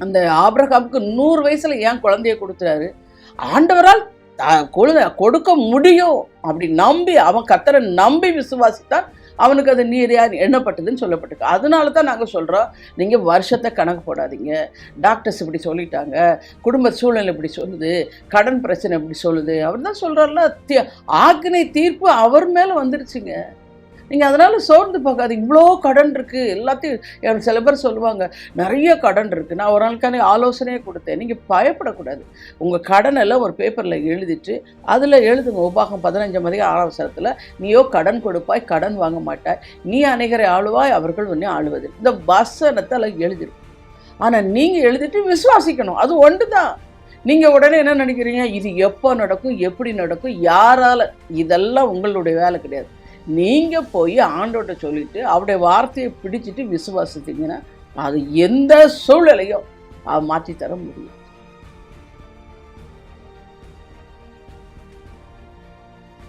அந்த ஆபிரகாமுக்கு 100 வயசுல ஏன் குழந்தைய கொடுத்துறாரு? ஆண்டவரால் கொடுக்க முடியும் அப்படி நம்பி, அவன் கர்த்தரை நம்பி விசுவாசித்தான் அவனுக்கு அது நீதியாக எண்ணப்பட்டதுன்னு சொல்லப்பட்டிருக்கு. அதனால தான் நாங்கள் சொல்கிறோம், நீங்கள் வருஷத்தை கணக்கு போடாதீங்க. டாக்டர்ஸ் இப்படி சொல்லிட்டாங்க, குடும்ப சூழ்நிலை இப்படி சொல்லுது, கடன் பிரச்சனை இப்படி சொல்லுது. அவர் தான் சொல்கிறார்ல, ஆக்கினை தீர்ப்பு அவர் மேலே வந்துருச்சுங்க. நீங்கள் அதனால் சோர்ந்து பார்க்காது. இவ்வளோ கடன் இருக்குது, எல்லாத்தையும் சில பேர் சொல்லுவாங்க நிறைய கடன் இருக்குது. நான் ஒரு நாளுக்கான ஆலோசனையே கொடுத்தேன், நீங்கள் பயப்படக்கூடாது. உங்கள் கடனெல்லாம் ஒரு பேப்பரில் எழுதிட்டு அதில் எழுதுங்க. உபாகம் 15:6 நீயோ கடன் கொடுப்பாய், கடன் வாங்க மாட்டாய், நீ அநேகரை ஆளுவாய், அவர்கள் உன்னை ஆளுவது. இந்த வசனத்தை எல்லாம் எழுதிடும். ஆனால் நீங்கள் எழுதிட்டு விசுவாசிக்கணும். அது ஒன்று தான். நீங்கள் உடனே என்ன நினைக்கிறீங்க, இது எப்போ நடக்கும், எப்படி நடக்கும், யாரால்? இதெல்லாம் உங்களுடைய வேலை கிடையாது. நீங்கள் போய் ஆண்டோட்ட சொல்லிவிட்டு அவருடைய வார்த்தையை பிடிச்சிட்டு விசுவாசித்தீங்கன்னா அது எந்த சூழ்நிலையும் மாற்றித்தர முடியும்.